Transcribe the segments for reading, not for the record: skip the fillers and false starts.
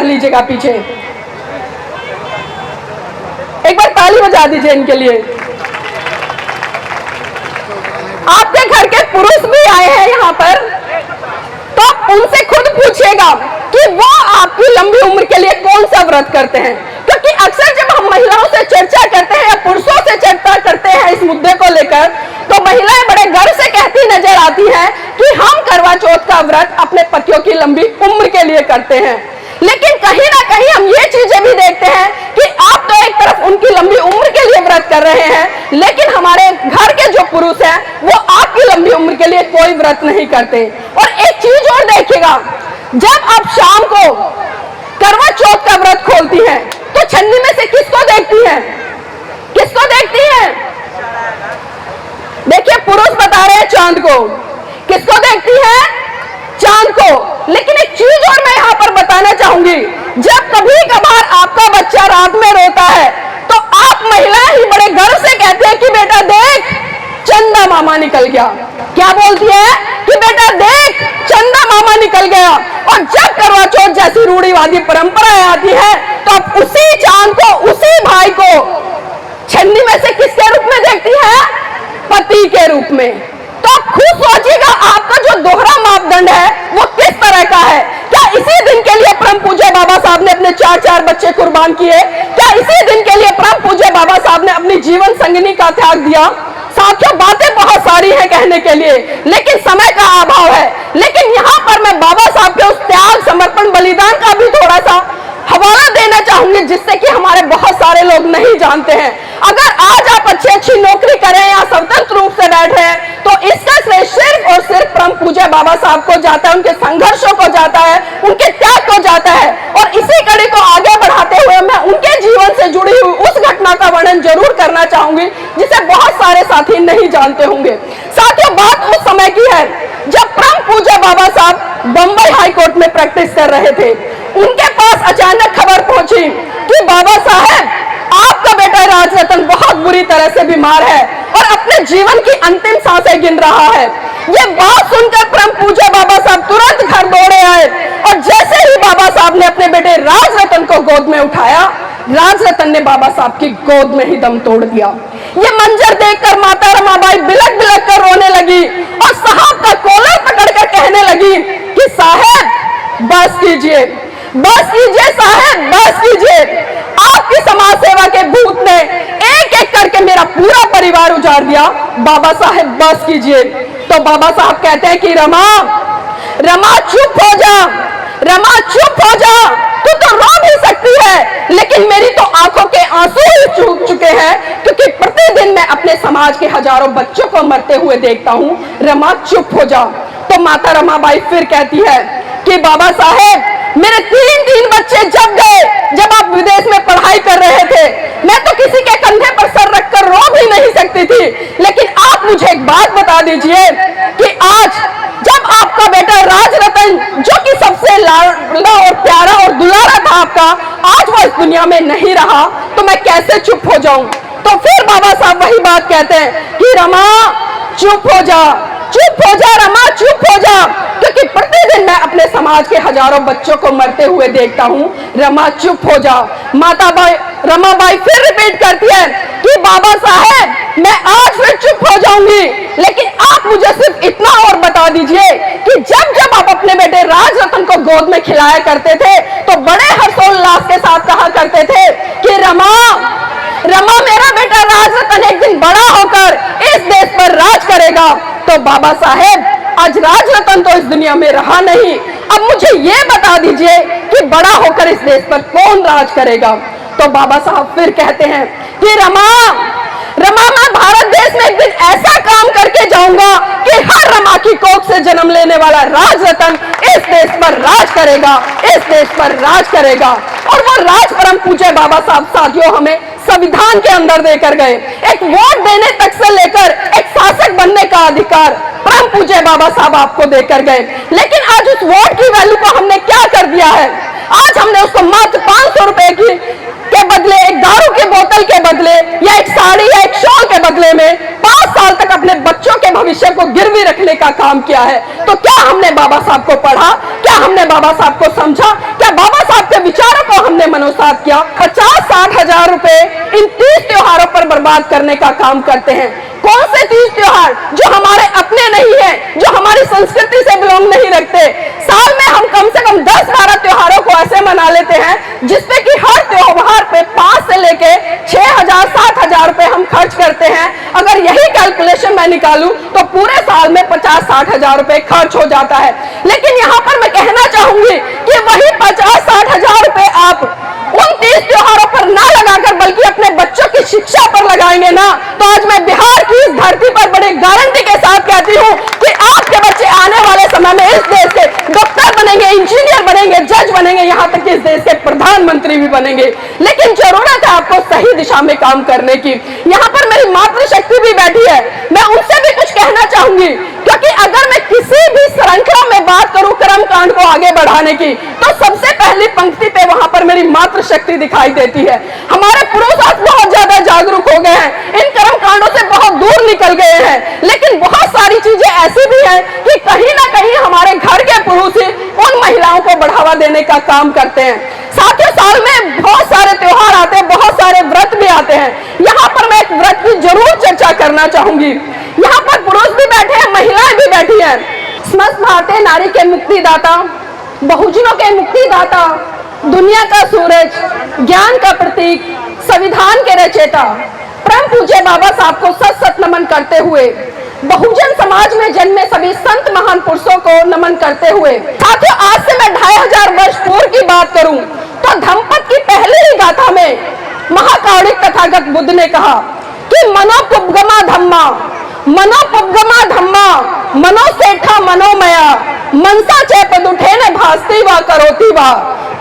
कर लीजिएगा पीछे। एक बार ताली बजा दीजिए इनके लिए। आपके घर के पुरुष भी आए हैं यहाँ पर, तो उनसे खुद पूछिएगा कि वो आपकी लंबी उम्र के लिए कौन सा व्रत करते हैं। क्योंकि अक्सर जब हम महिलाओं से चर्चा करते हैं या पुरुषों से चर्चा करते हैं इस मुद्दे को लेकर, तो महिलाएं बड़े गर्व से कहती नजर आती हैं कि हम करवा चौथ का व्रत अपने पतियों की लंबी उम्र के लिए करते हैं। लेकिन कहीं ना कहीं हम ये चीजें भी देखते हैं कि आप तो एक तरफ उनकी लंबी उम्र के लिए व्रत कर रहे हैं, लेकिन हमारे घर के जो पुरुष हैं वो आपकी लंबी उम्र के लिए कोई व्रत नहीं करते। और एक चीज और देखिएगा, जब आप शाम को करवा चौथ का व्रत खोलती हैं तो छन्नी में से किसको देखती हैं? किसको देखती हैं? देखिए, पुरुष बता रहे हैं चांद को। किसको देखती है? चांद को। लेकिन एक चीज और मैं यहां पर बताना चाहूंगी, जब कभी कभार आपका बच्चा रात में रोता है तो आप महिलाएं ही बड़े गर्व से कहते हैं कि बेटा देख चंदा मामा निकल गया। क्या बोलती है? कि बेटा देख चंदा मामा निकल गया। और जब करवा चौथ जैसी रूढ़िवादी परंपराएं आती है तो आप उसी चांद को, उसी भाई को छन्नी में से किसके रूप में देखती है? पति के रूप में। तो आप खुद सोचिएगा आपका जो दोहरा मापदंड है वो किस तरह का है। क्या इसी दिन के लिए परम पूज्य बाबा साहब ने अपने 4 बच्चे कुर्बान किए? क्या इसी दिन के लिए परम पूज्य बाबा साहब ने अपनी जीवन संगिनी का त्याग दिया? साथियों, बातें बहुत सारी हैं कहने के लिए, लेकिन समय का अभाव है। लेकिन यहाँ पर मैं बाबा साहब के उस त्याग, समर्पण, बलिदान का भी थोड़ा सा हवाला देना चाहूंगी, जिससे कि हमारे बहुत सारे लोग नहीं जानते हैं। अगर आज आप अच्छी नौकरी करें या स्वतंत्र रूप से बैठे हैं तो इसका श्रेय सिर्फ और सिर्फ परम पूज्य बाबा साहब को जाता है, उनके संघर्षों को जाता है, उनके त्याग को जाता है। और इसी कड़ी को आगे बढ़ाते हुए मैं उनके जीवन से जुड़ी हुई उस घटना का वर्णन जरूर करना चाहूंगी जिसे बहुत सारे साथी नहीं जानते होंगे। साथियों, बात उस समय की है जब परम पूज्य बाबा साहब बंबई हाई कोर्ट में प्रैक्टिस कर रहे थे। उनके पास अचानक खबर पहुंची कि बाबा साहब आपका बेटा राजरतन बहुत बुरी तरह से बीमार है और अपने जीवन की अंतिम सांसें गिन रहा है। ये बात सुनकर परम पूज्य बाबा साहब तुरंत घर दौड़े आए और जैसे ही बाबा साहब ने अपने बेटे राजरतन को गोद में उठाया, राजरतन ने बाबा साहब की गोद में ही दम तोड़ दिया। ये मंजर देखकर माता रमाबाई बिलक बिलक कर रोने लगी और साहब का कॉलर पकड़कर कहने लगी कि साहब बस कीजिए, बस कीजिए साहब, बस कीजिए। आपकी समाज सेवा के भूत ने एक एक करके मेरा पूरा परिवार उजाड़ दिया। बाबा साहब बस कीजिए। तो बाबा साहब कहते हैं कि रमा, रमा चुप हो जा, रमा चुप हो जा। तू तो रो भी सकती है, लेकिन मेरी तो आंखों के आंसू ही सूख चुके हैं, क्योंकि प्रतिदिन मैं अपने समाज के हजारों बच्चों को मरते हुए देखता हूँ। रमा चुप हो जा। तो माता रमाबाई फिर कहती है कि बाबा साहेब, मेरे 3 बच्चे जब गए, जब आप विदेश में पढ़ाई कर रहे थे, मैं तो किसी के कंधे पर सर रखकर रो भी नहीं सकती थी। लेकिन आप मुझे एक बात बता दीजिए कि आज जब आपका बेटा राजरतन, जो कि सबसे लाडला और प्यारा और दुलारा था आपका, आज वो इस दुनिया में नहीं रहा, तो मैं कैसे चुप हो जाऊं। तो फिर बाबा साहब वही बात कहते हैं कि रमा चुप हो जा, चुप हो जा रमा, चुप हो जा, क्योंकि प्रतिदिन मैं अपने समाज के हजारों बच्चों को मरते हुए देखता हूँ। रमा चुप हो जा। रमाबाई फिर रिपीट करती है कि बाबा साहब मैं आज फिर चुप हो जाऊंगी, लेकिन आप मुझे सिर्फ इतना और बता दीजिए कि जब जब आप अपने बेटे राजरतन को गोद में खिलाया करते थे तो बड़े हर्षोल्लास के साथ कहा करते थे कि रमा, रमा मेरा बेटा राजरतन एक दिन बड़ा होकर इस देश पर राज करेगा। तो बाबा साहेब आज राजरतन तो इस दुनिया में रहा नहीं, अब मुझे ये बता दीजिए कि बड़ा होकर इस देश पर कौन राज करेगा। तो बाबा साहब फिर कहते हैं कि रमा, रमा मैं भारत देश में एक दिन ऐसा काम करके जाऊंगा कि हर रमा की कोख से जन्म लेने वाला राजरतन इस देश पर राज करेगा, इस देश पर राज करेगा। और वो राज परम पूज्य बाबा साहब साथियों हमें संविधान के अंदर देकर गए। एक वोट देने तक से लेकर एक शासक बनने का अधिकार परम पूज्य बाबा साहब आपको देकर गए। लेकिन आज उस वोट की वैल्यू को हमने क्या कर दिया है? आज हमने उसको मात्र 500 रुपए की के बदले, एक दारू की बोतल के बदले, या एक साड़ी या एक शॉल के बदले में 5 साल तक अपने बच्चों के भविष्य को गिरवी रखने का काम किया है। तो क्या हमने बाबा साहब को पढ़ा? क्या हमने बाबा साहब को समझा? क्या बाबा साहब के विचारों को हमने मनोसात किया? 50-60 हजार रुपए इन 30 त्योहारों पर बर्बाद करने का काम करते हैं। कौन से 30 त्योहार जो हमारे अपने नहीं है, जो हमारी संस्कृति से बिलोंग नहीं रखते? साल में हम कम से कम 10-12 त्योहारों को ऐसे मना लेते हैं जिसपे कि हर त्योहार पे 5 से लेके 6,000-7,000 रुपए हम खर्च करते हैं। अगर यही कैलकुलेशन मैं निकालूं तो पूरे साल में 50-60 हजार रुपए खर्च हो जाता है। लेकिन यहाँ पर मैं कहना चाहूंगी कि वही 50-60 हजार रुपए आप उन 30 त्योहारों पर ना लगाकर बल्कि अपने बच्चों की शिक्षा पर लगाएंगे ना, तो आज मैं बिहार की इस धरती पर बड़ी गारंटी के साथ कहती हूँ कि आपके बच्चे आने वाले समय में इस देश के डॉक्टर बनेंगे, इंजीनियर बनेंगे, जज बनेंगे, यहाँ तक कि इस देश के प्रधानमंत्री भी बनेंगे। लेकिन जरूरत है आपको सही दिशा में काम करने की। यहाँ पर मेरी मातृशक्ति भी बैठी है, मैं उनसे भी कुछ कहना चाहूंगी, क्योंकि अगर मैं किसी भी श्रृंखला में बात करूं कर्मकांड को आगे बढ़ाने की, तो सबसे पहली पंक्ति पे वहां पर मेरी मातृशक्ति दिखाई देती है। हमारे पुरुष आज बहुत ज्यादा जागरूक हो गए हैं, इन कर्मकांडों से बहुत दूर निकल गए हैं, लेकिन बहुत सारी चीजें ऐसी भी हैं कि कहीं ना कहीं हमारे घर के पुरुष ही उन महिलाओं को बढ़ावा देने का काम करते हैं। साथियों, साल में बहुत सारे त्योहार आते हैं, बहुत सारे व्रत भी आते हैं। यहाँ पर मैं एक व्रत की जरूर चर्चा करना चाहूंगी। यहाँ पर पुरुष भी बैठे हैं, महिलाएं भी बैठी हैं। समस्त भारतीय नारी के मुक्तिदाता, बहुजनों के मुक्तिदाता, दुनिया का सूरज, ज्ञान का प्रतीक, संविधान के रचयिता परम पूज्य बाबा साहब को सत सत नमन करते हुए, बहुजन समाज में जन्मे सभी संत महान पुरुषों को नमन करते हुए, साथियों आज से मैं 2500 वर्ष पूर्व की बात करूं तो धम्मपद की पहली ही गाथा में महाकारुणिक तथागत बुद्ध ने कहा कि मनोपुपगमा धम्मा, मनोपुपगमा धम्मा, मनोसेठा मनोमया, मनसा च पदुठे न भास्ति व करोति व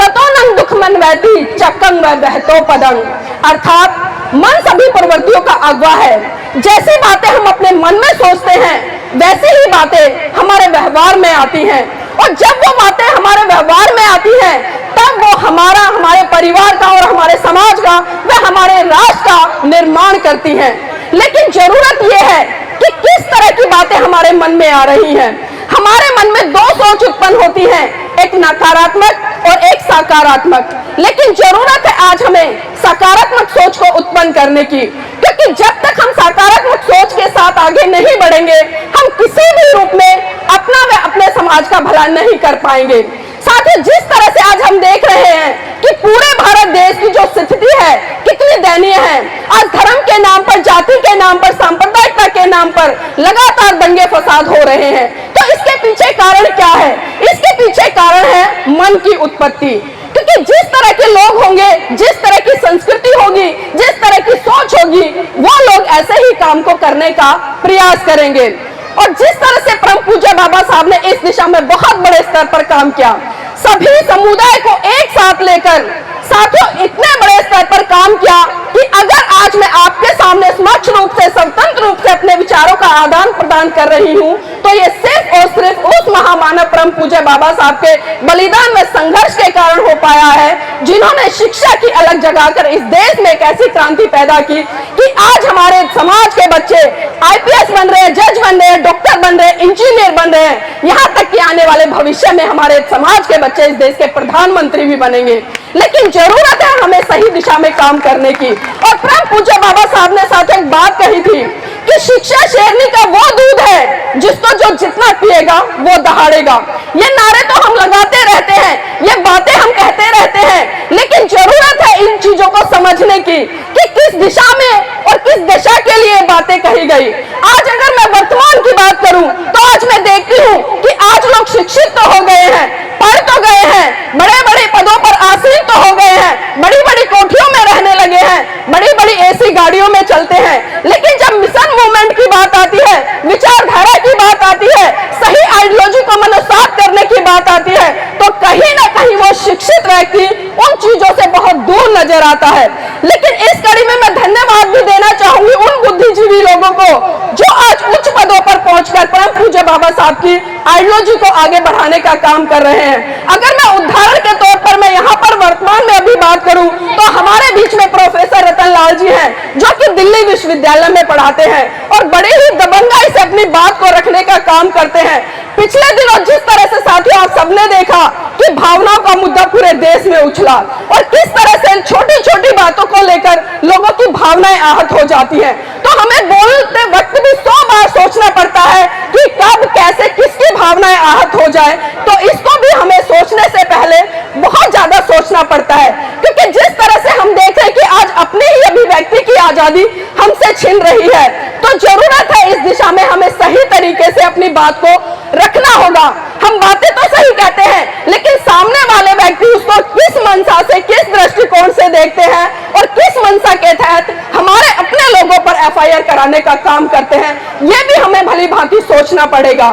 ततो न दुख मन वैति चक्कं व बहतो पदं। अर्थात मन सभी प्रवृत्तियों का अगवा है। जैसी बातें हम अपने मन में सोचते हैं वैसी ही बातें हमारे व्यवहार में आती हैं, और जब वो बातें हमारे व्यवहार में आती हैं तब वो हमारे परिवार का और हमारे समाज का व हमारे राष्ट्र का निर्माण करती हैं। लेकिन जरूरत यह है कि किस तरह की बातें हमारे मन में आ रही हैं। हमारे मन में 2 सोच उत्पन्न होती हैं, एक नकारात्मक और एक सकारात्मक। लेकिन जरूरत है आज हमें सकारात्मक सोच को उत्पन्न करने की, क्योंकि जब तक हम सकारात्मक सोच के साथ आगे नहीं बढ़ेंगे हम किसी भी रूप में अपना व अपने समाज का भला नहीं कर पाएंगे। साथ ही जिस तरह से आज हम देख रहे हैं कि पूरे भारत देश की जो स्थिति है कितनी दयनीय है। आज धर्म के नाम पर, जाति के नाम पर, सांप्रदायिकता के नाम पर लगातार दंगे फसाद हो रहे हैं। तो इसके पीछे कारण क्या है? इसके पीछे कारण है मन की उत्पत्ति। क्योंकि जिस तरह के लोग होंगे, जिस तरह की संस्कृति होगी, जिस तरह की सोच होगी, वो लोग ऐसे ही काम को करने का प्रयास करेंगे। और जिस तरह से परम पूज्य बाबा साहब ने इस दिशा में बहुत बड़े स्तर पर काम किया, सभी समुदाय को एक साथ लेकर साथियों इतने बड़े स्तर पर काम किया कि अगर आज मैं आपके सामने समक्ष रूप से, स्वतंत्र रूप से अपने विचारों का आदान प्रदान कर रही हूँ तो ये सिर्फ और सिर्फ उस महामानव परम पूज्य बाबा साहब के बलिदान व संघर्ष के कारण हो पाया है, जिन्होंने शिक्षा की अलग जगाकर इस देश में एक ऐसी क्रांति पैदा की कि आज हमारे समाज के बच्चे IPS बन रहे हैं, जज बन रहे हैं, डॉक्टर बन रहे हैं, इंजीनियर बन रहे हैं, यहाँ तक कि आने वाले भविष्य में हमारे समाज के बच्चे इस देश के प्रधानमंत्री भी बनेंगे। लेकिन जरूरत है हमें सही दिशा में काम करने की। और परम पूज्य बाबा साहब ने साथ एक बात कही थी कि शिक्षा शेरनी का वो दूध है जिसको जो जितना पिएगा वो दहाड़ेगा। ये नारे तो हम लगाते रहते हैं, ये बातें हम कहते रहते हैं, लेकिन जरूरत है इन चीजों को समझने की कि किस दिशा में और किस दिशा के लिए बातें कही गई। आज अगर मैं वर्तमान की बात करूं तो आज मैं देखती हूं कि आज लोग शिक्षित तो हो गए हैं, पढ़ तो गए हैं, बड़े बड़े पदों पर आसीन तो हो गए हैं, बड़ी बड़ी कोठियों में रहने लगे हैं, बड़ी बड़ी AC गाड़ियों में चलते हैं, लेकिन जब मिशन मूवमेंट की बात आती है, विचारधारा की बात आती है, सही आइडियोलॉजी को मनोसात करने की बात आती है, तो कहीं ना कहीं वो शिक्षित व्यक्ति उन चीजों से बहुत दूर नजर आता है। लेकिन इस कड़ी में मैं धन्यवाद भी देना चाहूंगी उन बुद्धिजीवी लोगों को जो आज उच्च पदों पर पहुंचकर लेकर परम पूज्य बाबा साहब की आइडियोलॉजी को आगे बढ़ाने का काम कर रहे हैं। अगर मैं उदाहरण के तौर पर मैं यहाँ पर वर्तमान में अभी बात करूं तो हमारे बीच में प्रोफेसर रतन लाल जी हैं, जो कि दिल्ली विश्वविद्यालय में पढ़ाते हैं और बड़े ही दबंगाई से अपनी बात को रखने का काम करते हैं। पिछले दिनों जिस तरह से साथियों आप सबने देखा कि भावनाओं का मुद्दा पूरे देश में उछला और किस तरह से छोटी छोटी बातों को लेकर लोगों की भावनाएं आहत हो जाती हैं, तो हमें बोलते वक्त भी 100 बार सोचना पड़ता है कि कब कैसे किसकी भावनाएं आहत हो जाए। तो इसको भी हमें सोचने से पहले बहुत ज्यादा सोचना पड़ता है, क्योंकि जिस तरह से हम देख रहे हैं कि आज अपनी ही अभिव्यक्ति की आजादी हमसे छिन रही है, तो जरूरत है इस दिशा में हमें सही तरीके से अपनी बात को रखना होगा। हम बातें तो सही कहते हैं, लेकिन सामने वाले व्यक्ति उसको किस मंशा से, किस दृष्टिकोण से देखते हैं और किस मंशा के तहत हमारे अपने लोगों पर एफआईआर कराने का काम करते हैं, ये भी हमें भली भांति सोचना पड़ेगा।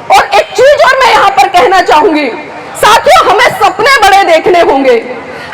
और एक चीज और मैं यहाँ पर कहना चाहूंगी, साथियों हमें सपने बड़े देखने होंगे,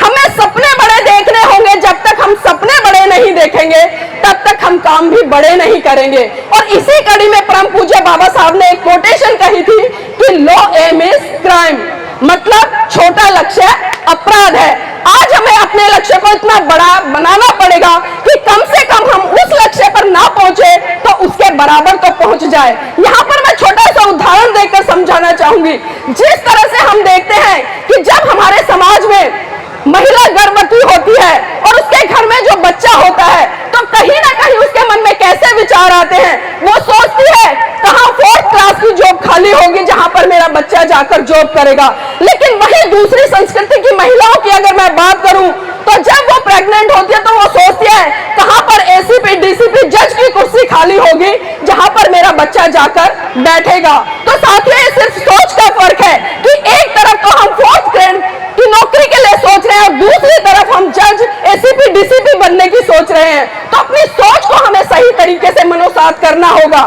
हमें सपने बड़े देखने होंगे। जब तक हम सपने बड़े नहीं देखेंगे तब तक हम काम भी बड़े नहीं करेंगे। और इसी कड़ी में परम पूज्य बाबा साहब ने एक कोटेशन कही थी कि लो एम इज क्राइम, मतलब छोटा लक्ष्य अपराध है। आज हमें अपने लक्ष्य को इतना बड़ा बनाना पड़ेगा कि कम से कम हम उस लक्ष्य पर ना पहुंचे तो उसके बराबर तो पहुंच जाए। यहाँ पर मैं छोटा सा उदाहरण देकर समझाना चाहूंगी। जिस तरह से हम देखते हैं कि जब हमारे समाज में महिला गर्भवती होती है और उसके घर में जो बच्चा होता है, तो कहीं ना कहीं उसके मन में कैसे विचार आते हैं, वो सोचती है कहाँ 4th क्लास की जॉब खाली होगी जहां पर मेरा बच्चा जाकर जॉब करेगा। लेकिन वही दूसरी संस्कृति की महिलाओं की अगर मैं बात करूं तो जब वो प्रेग्नेंट होती है तो वो सोचती है कहां पर एसीपी डीसीपी जज की कुर्सी खाली होगी जहां पर मेरा बच्चा जाकर बैठेगा। तो साथियों ये सिर्फ सोच का फर्क है कि एक तरफ तो हम 4th ग्रेड की नौकरी के लिए सोच रहे हैं और दूसरी तरफ हम जज एसीपी डीसीपी बनने की सोच रहे हैं। तो अपनी सोच को हमें सही तरीके से मनोसात करना होगा।